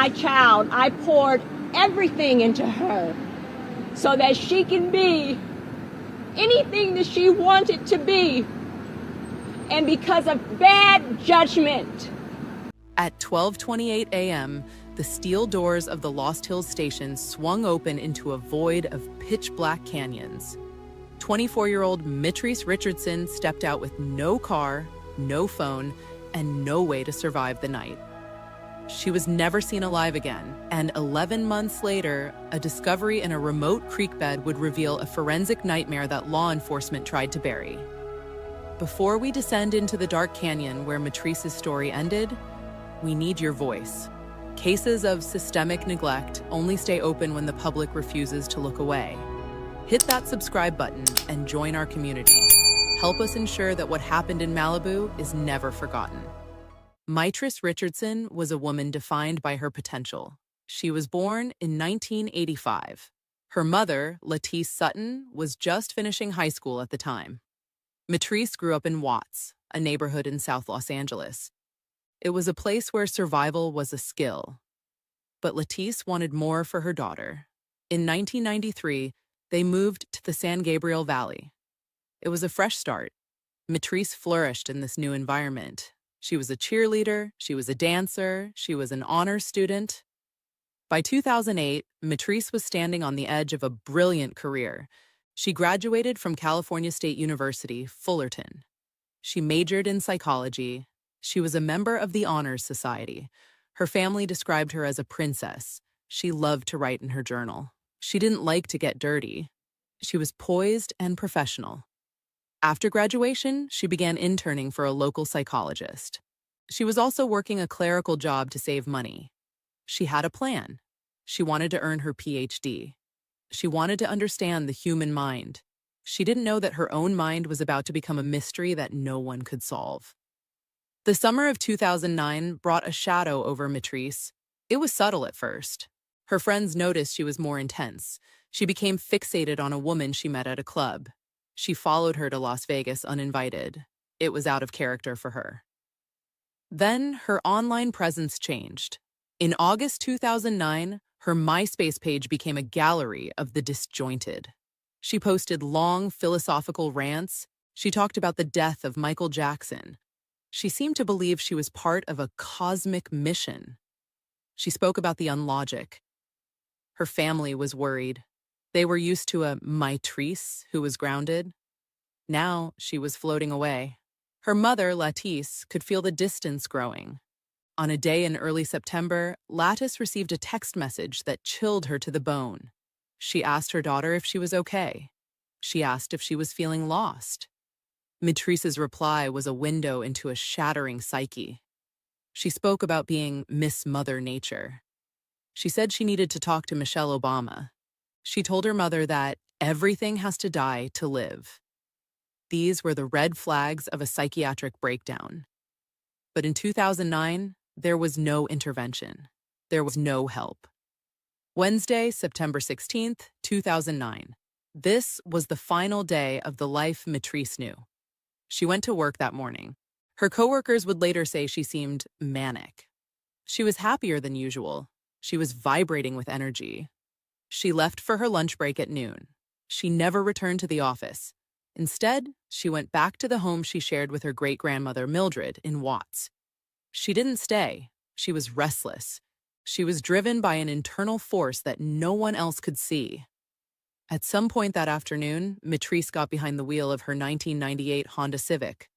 my child, I poured everything into her so that she can be anything that she wanted to be. And because of bad judgment. At 12:28 a.m., the steel doors of the Lost Hills station swung open into a void of pitch-black canyons. 24-year-old Mitrice Richardson stepped out with no car, no phone, and no way to survive the night. She was never seen alive again, and 11 months later, a discovery in a remote creek bed would reveal a forensic nightmare that law enforcement tried to bury. Before we descend into the dark canyon where Mitrice's story ended, we need your voice. Cases of systemic neglect only stay open when the public refuses to look away. Hit that subscribe button and join our community. Help us ensure that what happened in Malibu is never forgotten. Mitrice Richardson was a woman defined by her potential. She was born in 1985. Her mother, Latisse Sutton, was just finishing high school at the time. Mitrice grew up in Watts, a neighborhood in South Los Angeles. It was a place where survival was a skill. But Latisse wanted more for her daughter. In 1993, they moved to the San Gabriel Valley. It was a fresh start. Mitrice flourished in this new environment. She was a cheerleader, she was a dancer, she was an honors student. By 2008, Mitrice was standing on the edge of a brilliant career. She graduated from California State University, Fullerton. She majored in psychology. She was a member of the Honors Society. Her family described her as a princess. She loved to write in her journal. She didn't like to get dirty. She was poised and professional. After graduation, she began interning for a local psychologist. She was also working a clerical job to save money. She had a plan. She wanted to earn her PhD. She wanted to understand the human mind. She didn't know that her own mind was about to become a mystery that no one could solve. The summer of 2009 brought a shadow over Mitrice. It was subtle at first. Her friends noticed she was more intense. She became fixated on a woman she met at a club. She followed her to Las Vegas uninvited. It was out of character for her. Then her online presence changed. In August 2009, her MySpace page became a gallery of the disjointed. She posted long philosophical rants. She talked about the death of Michael Jackson. She seemed to believe she was part of a cosmic mission. She spoke about the unlogic. Her family was worried. They were used to a Mitrice who was grounded. Now she was floating away. Her mother, Latisse, could feel the distance growing. On a day in early September, Latisse received a text message that chilled her to the bone. She asked her daughter if she was okay. She asked if she was feeling lost. Mitrice's reply was a window into a shattering psyche. She spoke about being Miss Mother Nature. She said she needed to talk to Michelle Obama. She told her mother that everything has to die to live. These were the red flags of a psychiatric breakdown. But in 2009, there was no intervention. There was no help. Wednesday, September 16th, 2009. This was the final day of the life Mitrice knew. She went to work that morning. Her coworkers would later say she seemed manic. She was happier than usual. She was vibrating with energy. She left for her lunch break at noon. She never returned to the office. Instead, she went back to the home she shared with her great-grandmother Mildred in Watts. She didn't stay. She was restless. She was driven by an internal force that no one else could see. At some point that afternoon, Mitrice got behind the wheel of her 1998 Honda Civic.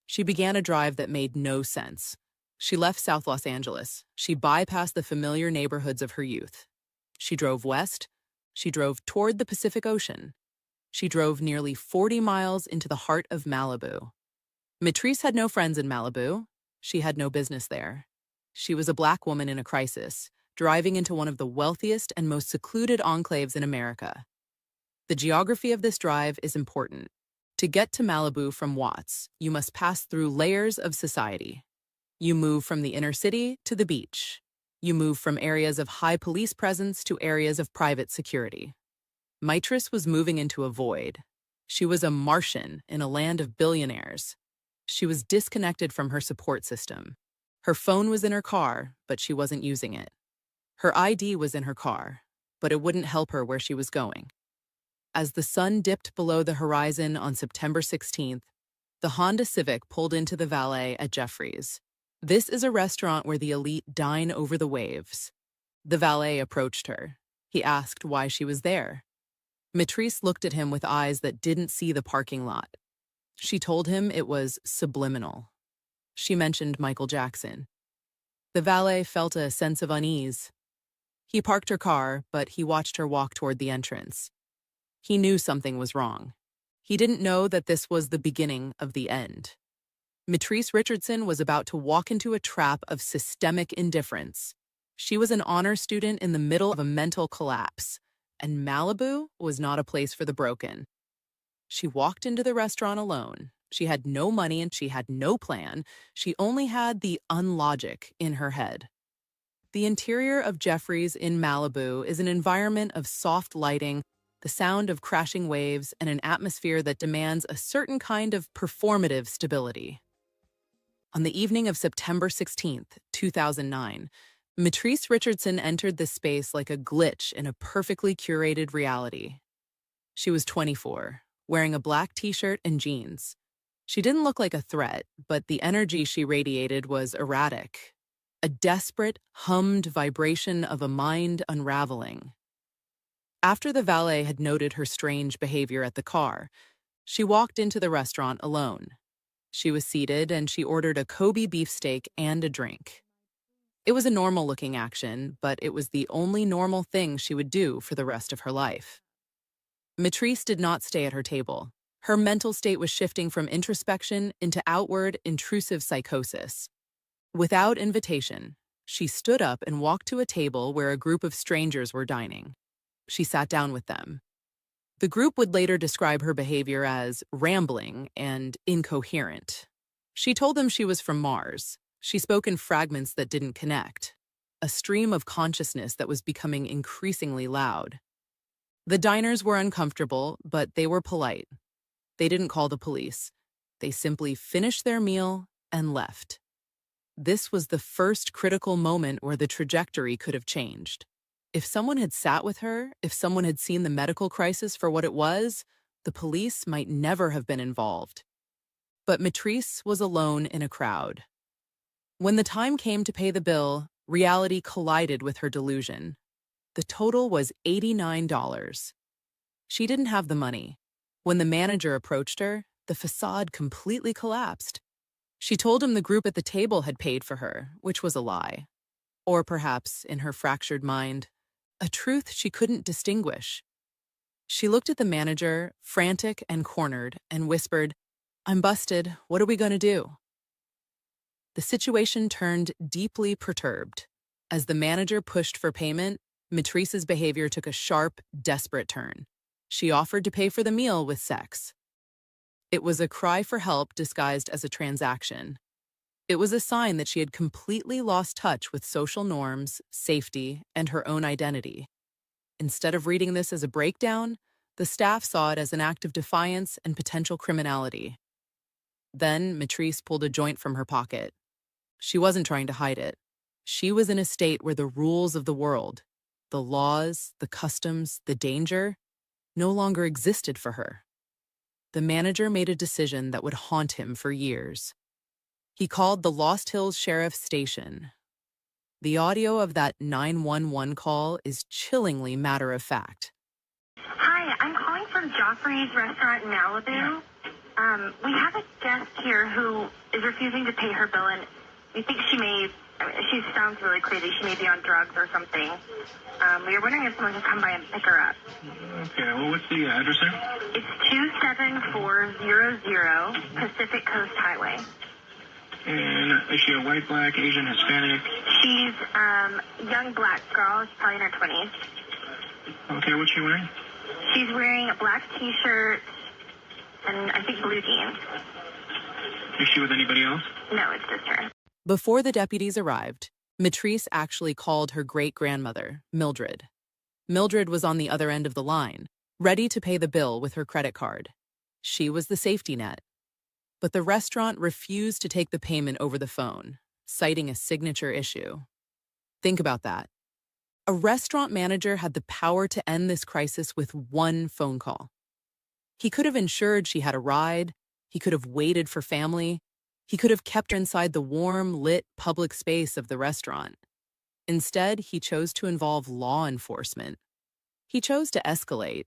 She began a drive that made no sense. She left South Los Angeles. She bypassed the familiar neighborhoods of her youth. She drove west. She drove toward the Pacific Ocean. She drove nearly 40 miles into the heart of Malibu. Mitrice had no friends in Malibu. She had no business there. She was a Black woman in a crisis, driving into one of the wealthiest and most secluded enclaves in America. The geography of this drive is important. To get to Malibu from Watts, you must pass through layers of society. You move from the inner city to the beach. You move from areas of high police presence to areas of private security. Mitrice was moving into a void. She was a Martian in a land of billionaires. She was disconnected from her support system. Her phone was in her car, but she wasn't using it. Her ID was in her car, but it wouldn't help her where she was going. As the sun dipped below the horizon on September 16th, the Honda Civic pulled into the valet at Jeffrey's. This is a restaurant where the elite dine over the waves. The valet approached her. He asked why she was there. Mitrice looked at him with eyes that didn't see the parking lot. She told him it was subliminal. She mentioned Michael Jackson. The valet felt a sense of unease. He parked her car, but he watched her walk toward the entrance. He knew something was wrong. He didn't know that this was the beginning of the end. Mitrice Richardson was about to walk into a trap of systemic indifference. She was an honor student in the middle of a mental collapse, and Malibu was not a place for the broken. She walked into the restaurant alone. She had no money and she had no plan. She only had the unlogic in her head. The interior of Jeffrey's in Malibu is an environment of soft lighting, the sound of crashing waves, and an atmosphere that demands a certain kind of performative stability. On the evening of September 16th, 2009, Mitrice Richardson entered this space like a glitch in a perfectly curated reality. She was 24, wearing a black t-shirt and jeans. She didn't look like a threat, but the energy she radiated was erratic. A desperate, hummed vibration of a mind unraveling. After the valet had noted her strange behavior at the car, she walked into the restaurant alone. She was seated and she ordered a Kobe beefsteak and a drink. It was a normal-looking action, but it was the only normal thing she would do for the rest of her life. Mitrice did not stay at her table. Her mental state was shifting from introspection into outward, intrusive psychosis. Without invitation, she stood up and walked to a table where a group of strangers were dining. She sat down with them. The group would later describe her behavior as rambling and incoherent. She told them she was from Mars. She spoke in fragments that didn't connect, a stream of consciousness that was becoming increasingly loud. The diners were uncomfortable, but they were polite. They didn't call the police. They simply finished their meal and left. This was the first critical moment where the trajectory could have changed. If someone had sat with her, if someone had seen the medical crisis for what it was, the police might never have been involved. But Mitrice was alone in a crowd. When the time came to pay the bill, reality collided with her delusion. The total was $89. She didn't have the money. When the manager approached her, the facade completely collapsed. She told him the group at the table had paid for her, which was a lie. Or perhaps, in her fractured mind, a truth she couldn't distinguish. She looked at the manager, frantic and cornered, and whispered, "I'm busted. What are we going to do?" The situation turned deeply perturbed. As the manager pushed for payment, Mitrice's behavior took a sharp, desperate turn. She offered to pay for the meal with sex. It was a cry for help disguised as a transaction. It was a sign that she had completely lost touch with social norms, safety, and her own identity. Instead of reading this as a breakdown, the staff saw it as an act of defiance and potential criminality. Then Mitrice pulled a joint from her pocket. She wasn't trying to hide it. She was in a state where the rules of the world, the laws, the customs, the danger, no longer existed for her. The manager made a decision that would haunt him for years. He called the Lost Hills Sheriff's Station. The audio of that 911 call is chillingly matter-of-fact. Hi, I'm calling from Joffrey's restaurant in Malibu. We have a guest here who is refusing to pay her bill, and we think she sounds really crazy. She may be on drugs or something. We are wondering if someone can come by and pick her up. Okay, well, what's the address there? It's 27400 Pacific Coast Highway. And is she a white, black, Asian, Hispanic? She's young black girl. She's probably in her 20s. Okay, what's she wearing? She's wearing a black t-shirt and I think blue jeans. Is she with anybody else? No, it's just her. Before the deputies arrived, Mitrice actually called her great-grandmother, Mildred. Mildred was on the other end of the line, ready to pay the bill with her credit card. She was the safety net. But the restaurant refused to take the payment over the phone, citing a signature issue. Think about that. A restaurant manager had the power to end this crisis with one phone call. He could have ensured she had a ride. He could have waited for family. He could have kept her inside the warm, lit public space of the restaurant. Instead, he chose to involve law enforcement. He chose to escalate.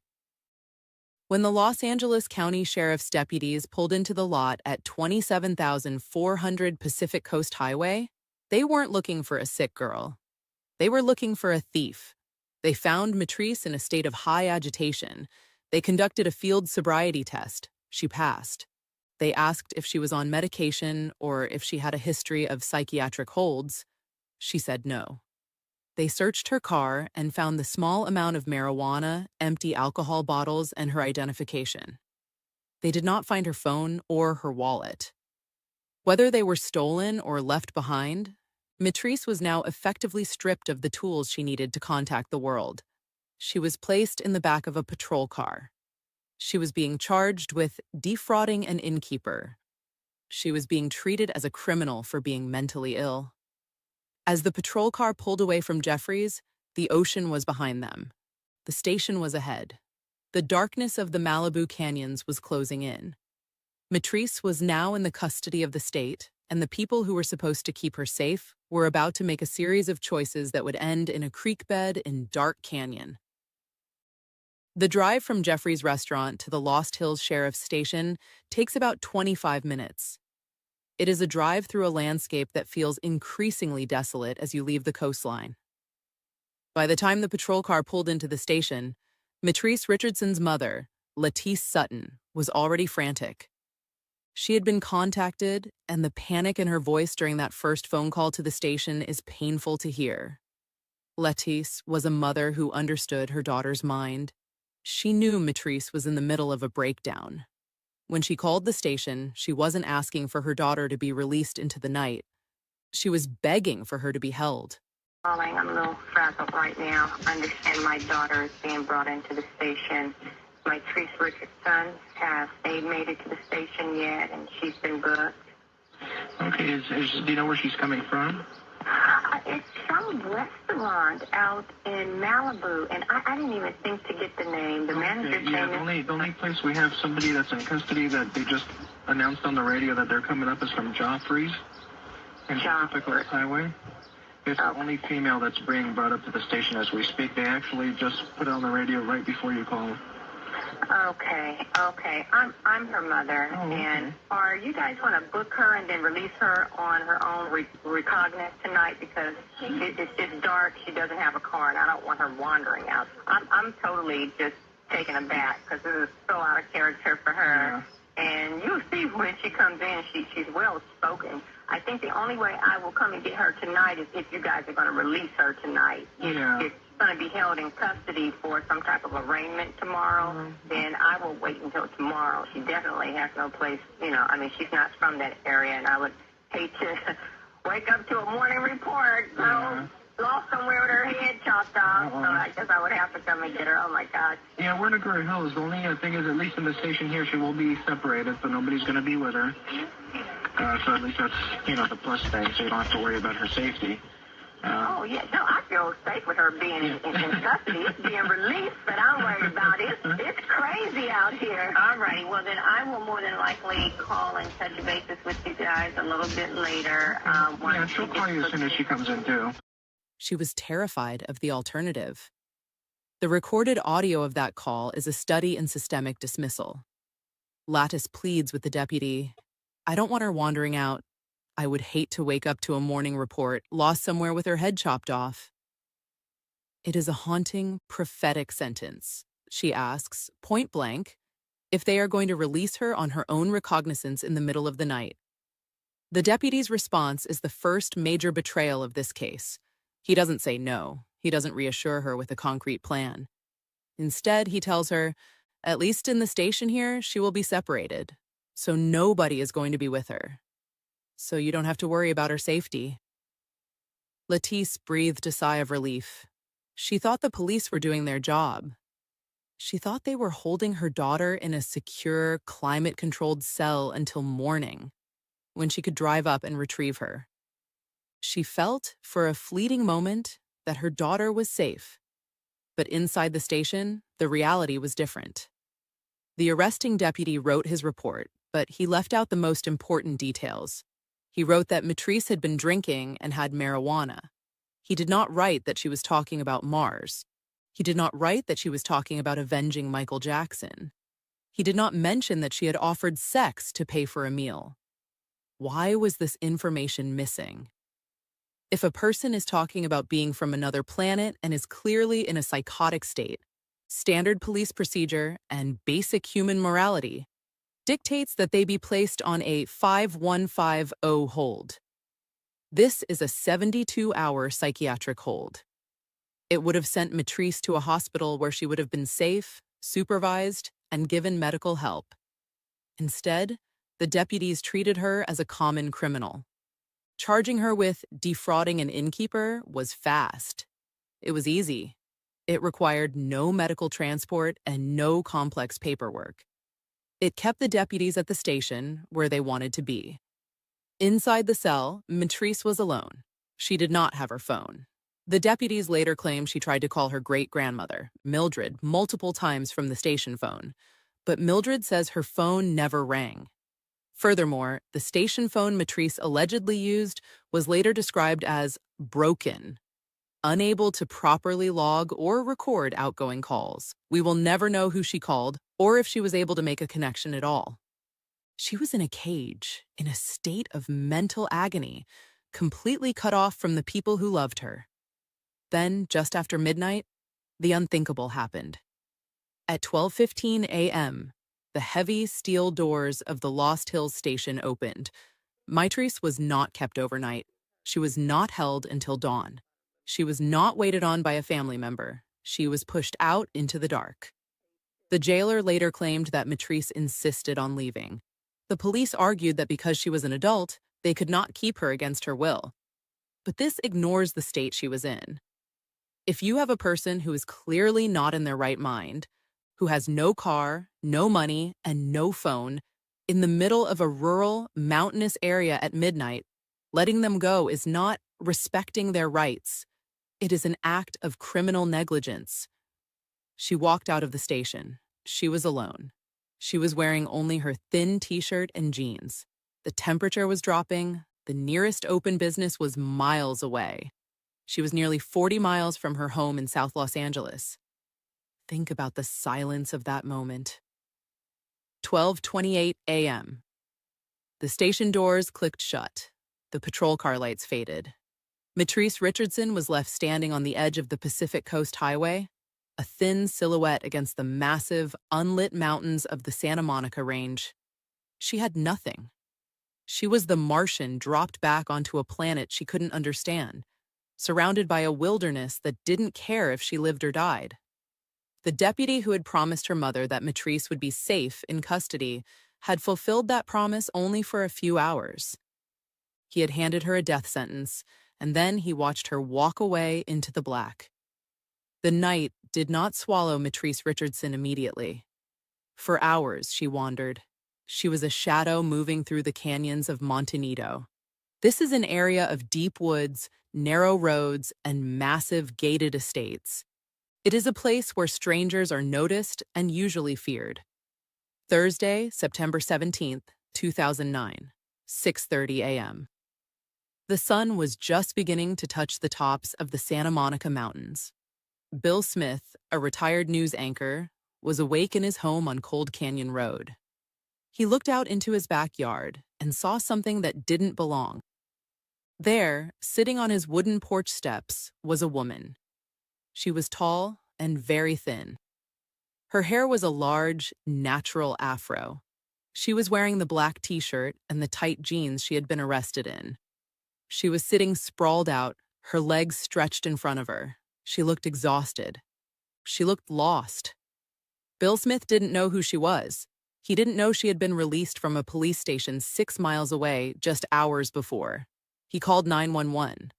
When the Los Angeles County Sheriff's deputies pulled into the lot at 27,400 Pacific Coast Highway, they weren't looking for a sick girl. They were looking for a thief. They found Mitrice in a state of high agitation. They conducted a field sobriety test. She passed. They asked if she was on medication or if she had a history of psychiatric holds. She said no. They searched her car and found the small amount of marijuana, empty alcohol bottles, and her identification. They did not find her phone or her wallet. Whether they were stolen or left behind, Mitrice was now effectively stripped of the tools she needed to contact the world. She was placed in the back of a patrol car. She was being charged with defrauding an innkeeper. She was being treated as a criminal for being mentally ill. As the patrol car pulled away from Jeffries, the ocean was behind them. The station was ahead. The darkness of the Malibu canyons was closing in. Mitrice was now in the custody of the state, and the people who were supposed to keep her safe were about to make a series of choices that would end in a creek bed in Dark Canyon. The drive from Jeffries' restaurant to the Lost Hills Sheriff's Station takes about 25 minutes. It is a drive through a landscape that feels increasingly desolate as you leave the coastline. By the time the patrol car pulled into the station, Mitrice Richardson's mother, Lettice Sutton, was already frantic. She had been contacted, and the panic in her voice during that first phone call to the station is painful to hear. Lettice was a mother who understood her daughter's mind. She knew Mitrice was in the middle of a breakdown. When she called the station, she wasn't asking for her daughter to be released into the night. She was begging for her to be held. Darling, I'm a little frazzled right now. I understand my daughter is being brought into the station. Mitrice Richardson ain't made it to the station yet, and she's been booked. Okay, do you know where she's coming from? It's some restaurant out in Malibu, and I didn't even think to get the name. The manager's name is... The only place we have somebody that's in custody that they just announced on the radio that they're coming up is from Joffrey's and Pacific Coast Highway. It's the only female that's being brought up to the station as we speak. They actually just put it on the radio right before you called. Okay. I'm her mother, and are you guys want to book her and then release her on her own recognizance tonight, because it's dark, she doesn't have a car, and I don't want her wandering out. I'm totally just taken aback because this is so out of character for her. Yeah. And you'll see when she comes in, she's well spoken. I think the only way I will come and get her tonight is if you guys are going to release her tonight. Yeah. It's going to be held in custody for some type of arraignment tomorrow, then I will wait until tomorrow. She definitely has no place, she's not from that area, and I would hate to wake up to a morning report, lost somewhere with her head chopped off, so I guess I would have to come and get her. Oh, my God. Yeah, we're in Grove Hills. The only thing is, at least in the station here, she will be separated, so nobody's going to be with her. So at least that's, the plus thing, so you don't have to worry about her safety. I feel safe with her being in custody. It's being released, but I'm worried about it. It's crazy out here. All righty. Well, then I will more than likely call and touch bases with you guys a little bit later. She'll call you as soon as she comes in, too. She was terrified of the alternative. The recorded audio of that call is a study in systemic dismissal. Lattice pleads with the deputy, "I don't want her wandering out. I would hate to wake up to a morning report, lost somewhere with her head chopped off." It is a haunting, prophetic sentence. She asks, point blank, if they are going to release her on her own recognizance in the middle of the night. The deputy's response is the first major betrayal of this case. He doesn't say no. He doesn't reassure her with a concrete plan. Instead, he tells her, at least in the station here, she will be separated, so nobody is going to be with her. So you don't have to worry about her safety. Lettice breathed a sigh of relief. She thought the police were doing their job. She thought they were holding her daughter in a secure, climate-controlled cell until morning, when she could drive up and retrieve her. She felt, for a fleeting moment, that her daughter was safe. But inside the station, the reality was different. The arresting deputy wrote his report, but he left out the most important details. He wrote that Mitrice had been drinking and had marijuana. He did not write that she was talking about Mars. He did not write that she was talking about avenging Michael Jackson. He did not mention that she had offered sex to pay for a meal. Why was this information missing? If a person is talking about being from another planet and is clearly in a psychotic state, standard police procedure and basic human morality dictates that they be placed on a 5150 hold. This is a 72-hour psychiatric hold. It would have sent Mitrice to a hospital where she would have been safe, supervised, and given medical help. Instead, the deputies treated her as a common criminal. Charging her with defrauding an innkeeper was fast. It was easy. It required no medical transport and no complex paperwork. It kept the deputies at the station where they wanted to be. Inside the cell, Mitrice was alone. She did not have her phone. The deputies later claimed she tried to call her great-grandmother, Mildred, multiple times from the station phone, but Mildred says her phone never rang. Furthermore, the station phone Mitrice allegedly used was later described as broken, unable to properly log or record outgoing calls. We will never know who she called or if she was able to make a connection at all. She was in a cage, in a state of mental agony, completely cut off from the people who loved her. Then, just after midnight, the unthinkable happened. At 12:15 a.m., the heavy steel doors of the Lost Hills station opened. Mitrice was not kept overnight. She was not held until dawn. She was not waited on by a family member. She was pushed out into the dark. The jailer later claimed that Mitrice insisted on leaving. The police argued that because she was an adult, they could not keep her against her will. But this ignores the state she was in. If you have a person who is clearly not in their right mind, who has no car, no money, and no phone, in the middle of a rural, mountainous area at midnight, letting them go is not respecting their rights. It is an act of criminal negligence. She walked out of the station. She was alone. She was wearing only her thin t-shirt and jeans. The temperature was dropping. The nearest open business was miles away. She was nearly 40 miles from her home in South Los Angeles. Think about the silence of that moment. 12:28 a.m. The station doors clicked shut. The patrol car lights faded. Mitrice Richardson was left standing on the edge of the Pacific Coast Highway, a thin silhouette against the massive, unlit mountains of the Santa Monica Range. She had nothing. She was the Martian dropped back onto a planet she couldn't understand, surrounded by a wilderness that didn't care if she lived or died. The deputy who had promised her mother that Mitrice would be safe in custody had fulfilled that promise only for a few hours. He had handed her a death sentence, and then he watched her walk away into the black. The night did not swallow Mitrice Richardson immediately. For hours, she wandered. She was a shadow moving through the canyons of Montanito. This is an area of deep woods, narrow roads, and massive gated estates. It is a place where strangers are noticed and usually feared. Thursday, September 17th, 2009, 6:30 a.m. The sun was just beginning to touch the tops of the Santa Monica Mountains. Bill Smith, a retired news anchor, was awake in his home on Cold Canyon Road. He looked out into his backyard and saw something that didn't belong. There, sitting on his wooden porch steps, was a woman. She was tall and very thin. Her hair was a large, natural afro. She was wearing the black t-shirt and the tight jeans she had been arrested in. She was sitting sprawled out, her legs stretched in front of her. She looked exhausted. She looked lost. Bill Smith didn't know who she was. He didn't know she had been released from a police station 6 miles away just hours before. He called 911.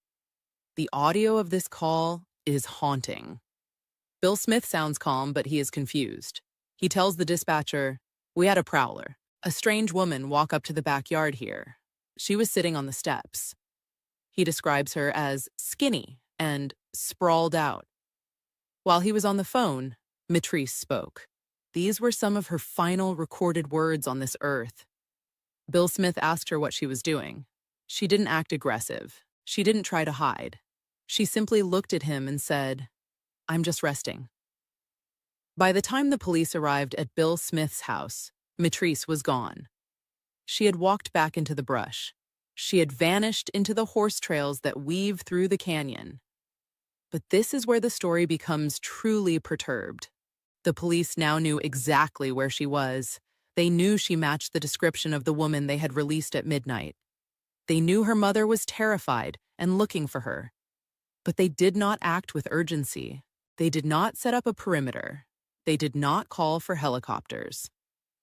The audio of this call is haunting. Bill Smith sounds calm, but he is confused. He tells the dispatcher, "We had a prowler, a strange woman, walk up to the backyard here. She was sitting on the steps." He describes her as skinny and sprawled out. While he was on the phone, Mitrice spoke. These were some of her final recorded words on this earth. Bill Smith asked her what she was doing. She didn't act aggressive. She didn't try to hide. She simply looked at him and said, "I'm just resting." By the time the police arrived at Bill Smith's house, Mitrice was gone. She had walked back into the brush. She had vanished into the horse trails that weave through the canyon. But this is where the story becomes truly perturbed. The police now knew exactly where she was. They knew she matched the description of the woman they had released at midnight. They knew her mother was terrified and looking for her. But they did not act with urgency. They did not set up a perimeter. They did not call for helicopters.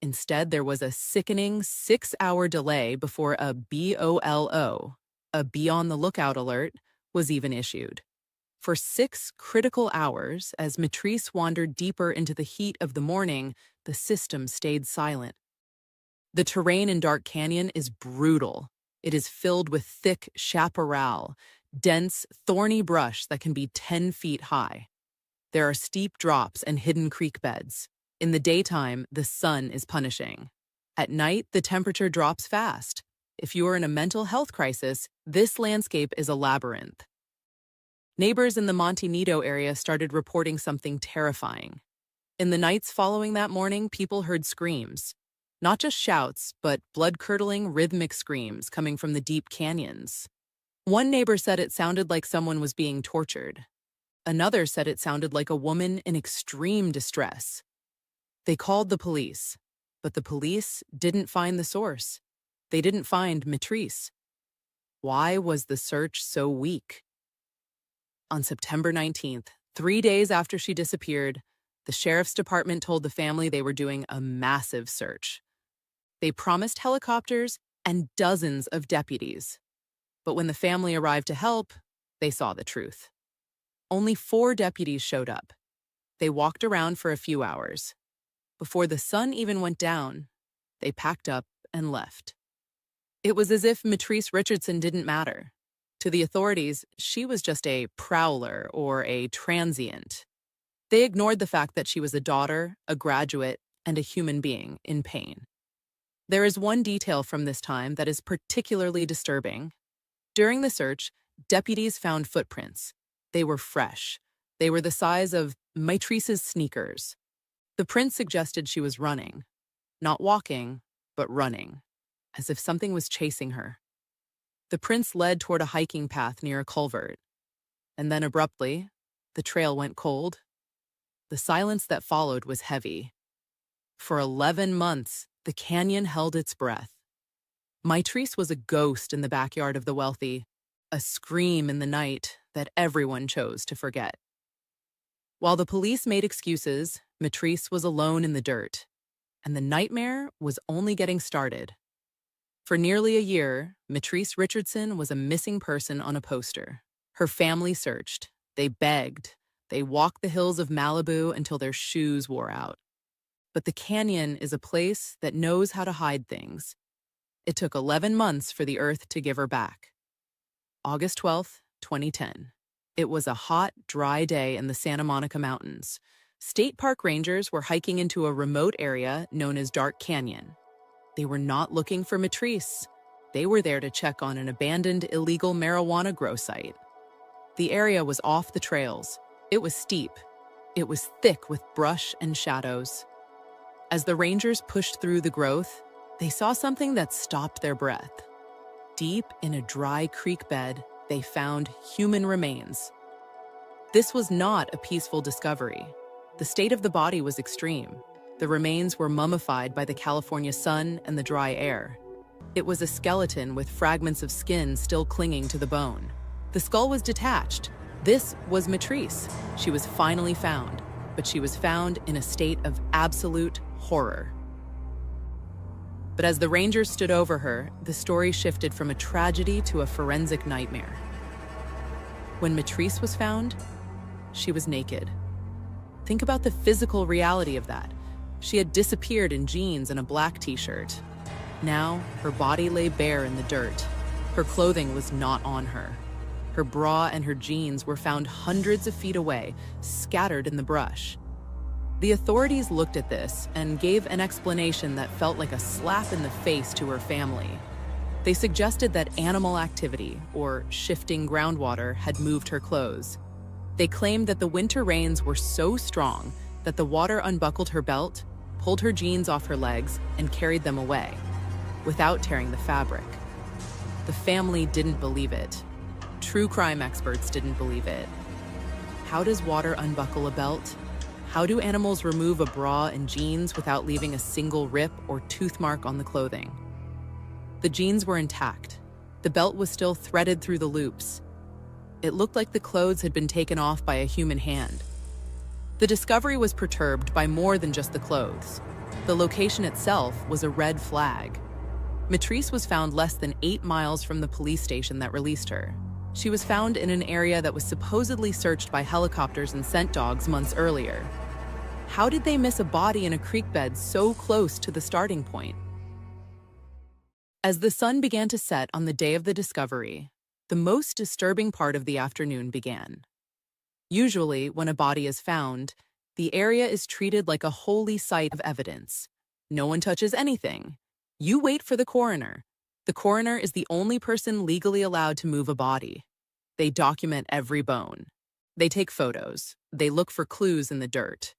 Instead, there was a sickening 6-hour delay before a BOLO, a be on the lookout alert, was even issued. For 6 critical hours, as Mitrice wandered deeper into the heat of the morning, the system stayed silent. The terrain in Dark Canyon is brutal. It is filled with thick chaparral, dense, thorny brush that can be 10 feet high. There are steep drops and hidden creek beds. In the daytime, the sun is punishing. At night, the temperature drops fast. If you are in a mental health crisis, this landscape is a labyrinth. Neighbors in the Monte Nido area started reporting something terrifying. In the nights following that morning, people heard screams. Not just shouts, but blood-curdling, rhythmic screams coming from the deep canyons. One neighbor said it sounded like someone was being tortured. Another said it sounded like a woman in extreme distress. They called the police, but the police didn't find the source. They didn't find Mitrice. Why was the search so weak? On September 19th, 3 days after she disappeared, the sheriff's department told the family they were doing a massive search. They promised helicopters and dozens of deputies. But when the family arrived to help, they saw the truth. Only 4 deputies showed up. They walked around for a few hours. Before the sun even went down, they packed up and left. It was as if Mitrice Richardson didn't matter. To the authorities, she was just a prowler or a transient. They ignored the fact that she was a daughter, a graduate, and a human being in pain. There is one detail from this time that is particularly disturbing. During the search, deputies found footprints. They were fresh. They were the size of Mitrice's sneakers. The prints suggested she was running. Not walking, but running, as if something was chasing her. The prints led toward a hiking path near a culvert. And then abruptly, the trail went cold. The silence that followed was heavy. For 11 months, the canyon held its breath. Mitrice was a ghost in the backyard of the wealthy, a scream in the night that everyone chose to forget. While the police made excuses, Mitrice was alone in the dirt, and the nightmare was only getting started. For nearly a year, Mitrice Richardson was a missing person on a poster. Her family searched. They begged. They walked the hills of Malibu until their shoes wore out. But the canyon is a place that knows how to hide things. It took 11 months for the earth to give her back. August 12th, 2010. It was a hot, dry day in the Santa Monica Mountains. State park rangers were hiking into a remote area known as Dark Canyon. They were not looking for Mitrice. They were there to check on an abandoned illegal marijuana grow site. The area was off the trails. It was steep. It was thick with brush and shadows. As the rangers pushed through the growth, they saw something that stopped their breath. Deep in a dry creek bed, they found human remains. This was not a peaceful discovery. The state of the body was extreme. The remains were mummified by the California sun and the dry air. It was a skeleton with fragments of skin still clinging to the bone. The skull was detached. This was Mitrice. She was finally found, but she was found in a state of absolute horror. But as the rangers stood over her, the story shifted from a tragedy to a forensic nightmare. When Mitrice was found, she was naked. Think about the physical reality of that. She had disappeared in jeans and a black t-shirt. Now, her body lay bare in the dirt. Her clothing was not on her. Her bra and her jeans were found hundreds of feet away, scattered in the brush. The authorities looked at this and gave an explanation that felt like a slap in the face to her family. They suggested that animal activity, or shifting groundwater, had moved her clothes. They claimed that the winter rains were so strong that the water unbuckled her belt, pulled her jeans off her legs, and carried them away, without tearing the fabric. The family didn't believe it. True crime experts didn't believe it. How does water unbuckle a belt? How do animals remove a bra and jeans without leaving a single rip or tooth mark on the clothing? The jeans were intact. The belt was still threaded through the loops. It looked like the clothes had been taken off by a human hand. The discovery was perturbed by more than just the clothes. The location itself was a red flag. Mitrice was found less than 8 miles from the police station that released her. She was found in an area that was supposedly searched by helicopters and scent dogs months earlier. How did they miss a body in a creek bed so close to the starting point? As the sun began to set on the day of the discovery, the most disturbing part of the afternoon began. Usually, when a body is found, the area is treated like a holy site of evidence. No one touches anything. You wait for the coroner. The coroner is the only person legally allowed to move a body. They document every bone. They take photos. They look for clues in the dirt.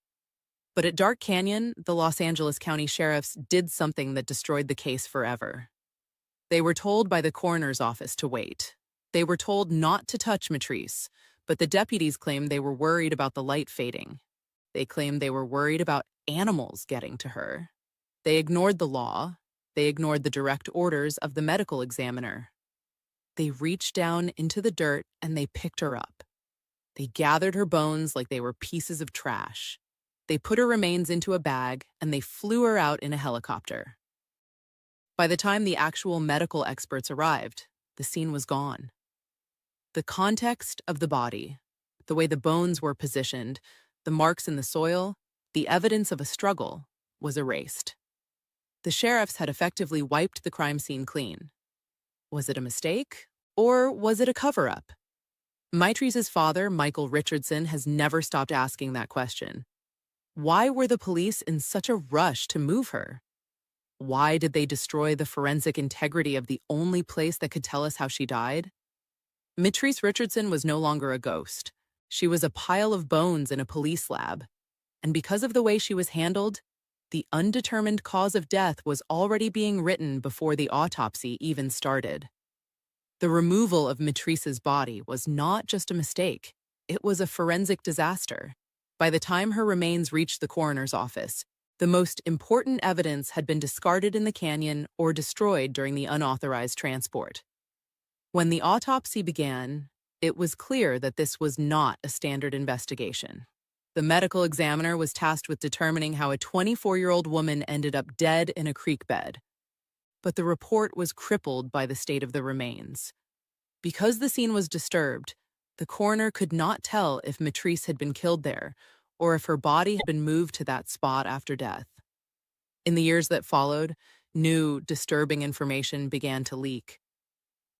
But at Dark Canyon, the Los Angeles County sheriffs did something that destroyed the case forever. They were told by the coroner's office to wait. They were told not to touch Mitrice, but the deputies claimed they were worried about the light fading. They claimed they were worried about animals getting to her. They ignored the law. They ignored the direct orders of the medical examiner. They reached down into the dirt and they picked her up. They gathered her bones like they were pieces of trash. They put her remains into a bag and they flew her out in a helicopter. By the time the actual medical experts arrived, the scene was gone. The context of the body, the way the bones were positioned, the marks in the soil, the evidence of a struggle was erased. The sheriffs had effectively wiped the crime scene clean. Was it a mistake, or was it a cover-up? Mitrice's father, Michael Richardson, has never stopped asking that question. Why were the police in such a rush to move her? Why did they destroy the forensic integrity of the only place that could tell us how she died? Mitrice Richardson was no longer a ghost. She was a pile of bones in a police lab. And because of the way she was handled, the undetermined cause of death was already being written before the autopsy even started. The removal of Mitrice's body was not just a mistake. It was a forensic disaster. By the time her remains reached the coroner's office, the most important evidence had been discarded in the canyon or destroyed during the unauthorized transport. When the autopsy began, it was clear that this was not a standard investigation. The medical examiner was tasked with determining how a 24-year-old woman ended up dead in a creek bed. But the report was crippled by the state of the remains. Because the scene was disturbed, the coroner could not tell if Mitrice had been killed there or if her body had been moved to that spot after death. In the years that followed, new, disturbing information began to leak.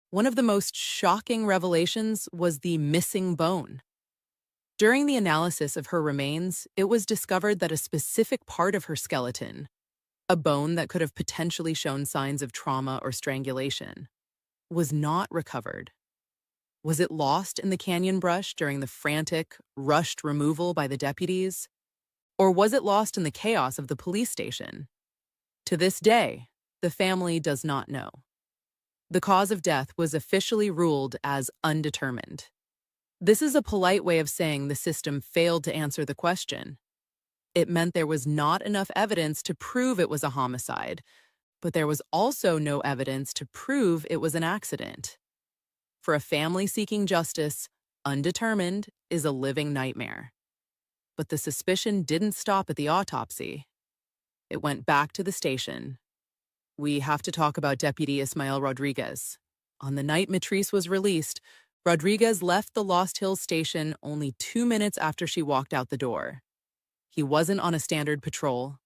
One of the most shocking revelations was the missing bone. During the analysis of her remains, it was discovered that a specific part of her skeleton, a bone that could have potentially shown signs of trauma or strangulation, was not recovered. Was it lost in the canyon brush during the frantic, rushed removal by the deputies? Or was it lost in the chaos of the police station? To this day, the family does not know. The cause of death was officially ruled as undetermined. This is a polite way of saying the system failed to answer the question. It meant there was not enough evidence to prove it was a homicide, but there was also no evidence to prove it was an accident. For a family seeking justice, undetermined is a living nightmare. But the suspicion didn't stop at the autopsy. It went back to the station. We have to talk about Deputy Ismael Rodriguez. On the night Mitrice was released, Rodriguez left the Lost Hills station only 2 minutes after she walked out the door. He wasn't on a standard patrol.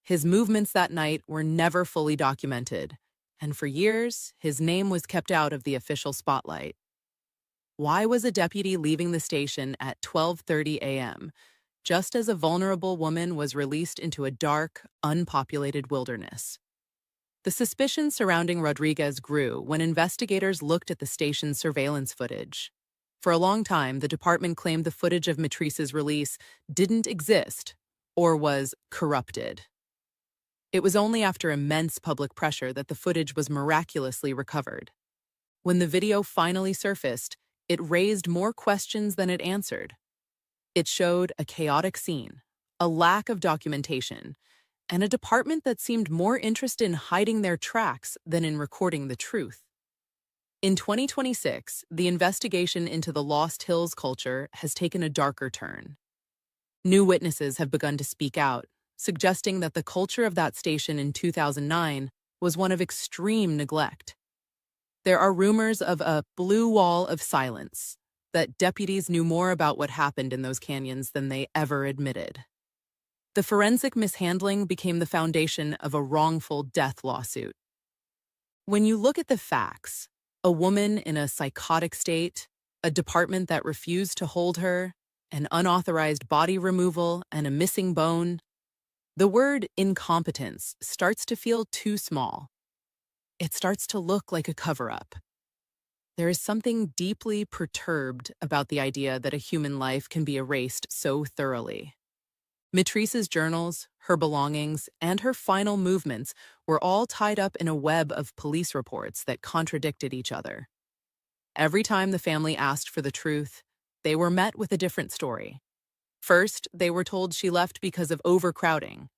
His movements that night were never fully documented, and for years, his name was kept out of the official spotlight. Why was a deputy leaving the station at 12:30 a.m., just as a vulnerable woman was released into a dark, unpopulated wilderness? The suspicions surrounding Rodriguez grew when investigators looked at the station's surveillance footage. For a long time, the department claimed the footage of Mitrice's release didn't exist or was corrupted. It was only after immense public pressure that the footage was miraculously recovered. When the video finally surfaced, it raised more questions than it answered. It showed a chaotic scene, a lack of documentation, and a department that seemed more interested in hiding their tracks than in recording the truth. In 2026, the investigation into the Lost Hills culture has taken a darker turn. New witnesses have begun to speak out, suggesting that the culture of that station in 2009 was one of extreme neglect. There are rumors of a blue wall of silence, that deputies knew more about what happened in those canyons than they ever admitted. The forensic mishandling became the foundation of a wrongful death lawsuit. When you look at the facts, a woman in a psychotic state, a department that refused to hold her, an unauthorized body removal, and a missing bone, the word incompetence starts to feel too small. It starts to look like a cover-up. There is something deeply perturbed about the idea that a human life can be erased so thoroughly. Mitrice's journals, her belongings, and her final movements were all tied up in a web of police reports that contradicted each other. Every time the family asked for the truth, they were met with a different story. First, they were told she left because of overcrowding.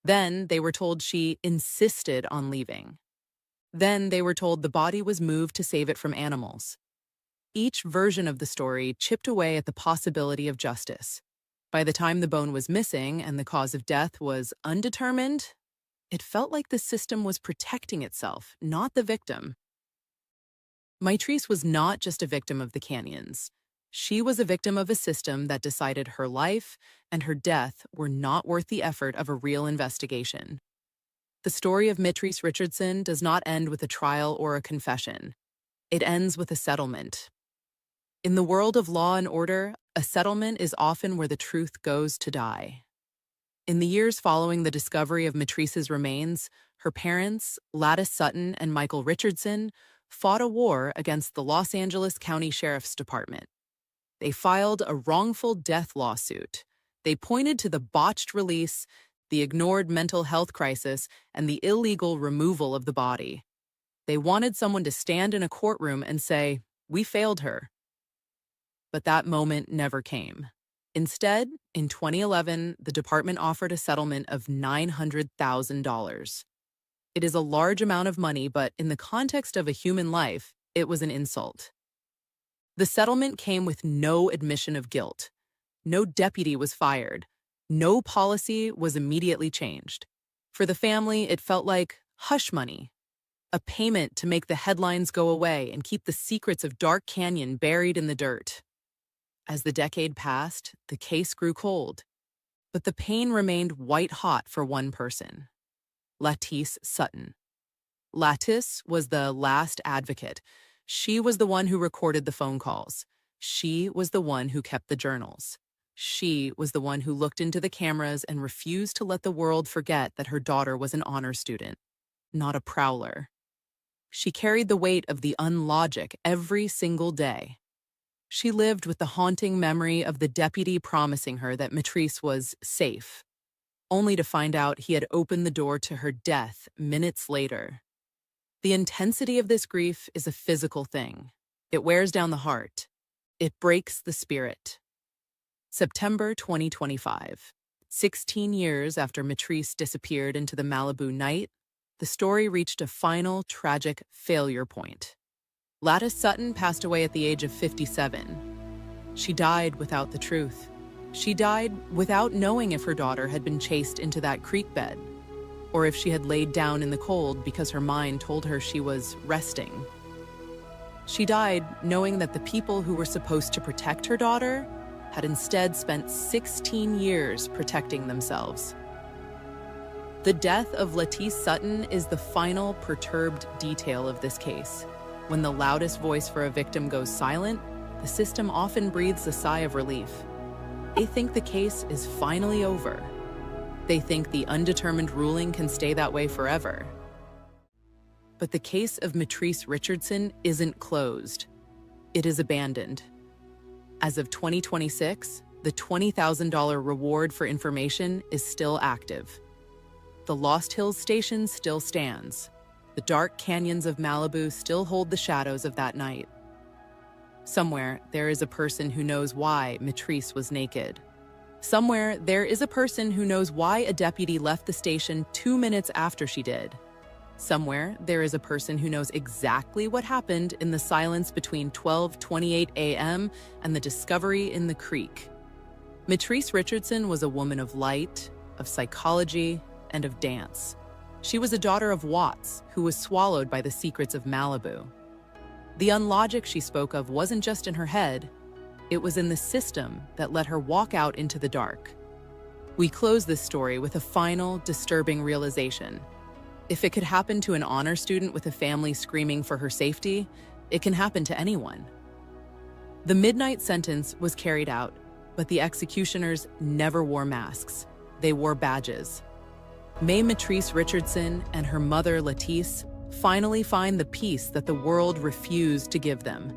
Then, they were told she insisted on leaving. Then, they were told the body was moved to save it from animals. Each version of the story chipped away at the possibility of justice. By the time the bone was missing and the cause of death was undetermined, it felt like the system was protecting itself, not the victim. Mitrice was not just a victim of the canyons. She was a victim of a system that decided her life and her death were not worth the effort of a real investigation. The story of Mitrice Richardson does not end with a trial or a confession. It ends with a settlement. In the world of law and order, a settlement is often where the truth goes to die. In the years following the discovery of Mitrice's remains, her parents, Lattice Sutton and Michael Richardson, fought a war against the Los Angeles County Sheriff's Department. They filed a wrongful death lawsuit. They pointed to the botched release, the ignored mental health crisis, and the illegal removal of the body. They wanted someone to stand in a courtroom and say, "We failed her." But that moment never came. Instead, in 2011, the department offered a settlement of $900,000. It is a large amount of money, but in the context of a human life, it was an insult. The settlement came with no admission of guilt. No deputy was fired. No policy was immediately changed. For the family, it felt like hush money, a payment to make the headlines go away and keep the secrets of Dark Canyon buried in the dirt. As the decade passed, the case grew cold, but the pain remained white-hot for one person, Lattice Sutton. Lattice was the last advocate. She was the one who recorded the phone calls. She was the one who kept the journals. She was the one who looked into the cameras and refused to let the world forget that her daughter was an honor student, not a prowler. She carried the weight of the unlogic every single day. She lived with the haunting memory of the deputy promising her that Mitrice was safe, only to find out he had opened the door to her death minutes later. The intensity of this grief is a physical thing. It wears down the heart. It breaks the spirit. September 2025. 16 years after Mitrice disappeared into the Malibu night, the story reached a final tragic failure point. Lattice Sutton passed away at the age of 57. She died without the truth. She died without knowing if her daughter had been chased into that creek bed, or if she had laid down in the cold because her mind told her she was resting. She died knowing that the people who were supposed to protect her daughter had instead spent 16 years protecting themselves. The death of Lattice Sutton is the final perturbed detail of this case. When the loudest voice for a victim goes silent, the system often breathes a sigh of relief. They think the case is finally over. They think the undetermined ruling can stay that way forever. But the case of Mitrice Richardson isn't closed. It is abandoned. As of 2026, the $20,000 reward for information is still active. The Lost Hills station still stands. The dark canyons of Malibu still hold the shadows of that night. Somewhere, there is a person who knows why Mitrice was naked. Somewhere, there is a person who knows why a deputy left the station 2 minutes after she did. Somewhere, there is a person who knows exactly what happened in the silence between 12:28 a.m. and the discovery in the creek. Mitrice Richardson was a woman of light, of psychology, and of dance. She was a daughter of Watts, who was swallowed by the secrets of Malibu. The unlogic she spoke of wasn't just in her head, it was in the system that let her walk out into the dark. We close this story with a final, disturbing realization. If it could happen to an honor student with a family screaming for her safety, it can happen to anyone. The midnight sentence was carried out, but the executioners never wore masks. They wore badges. May Mitrice Richardson and her mother, Latice, finally find the peace that the world refused to give them.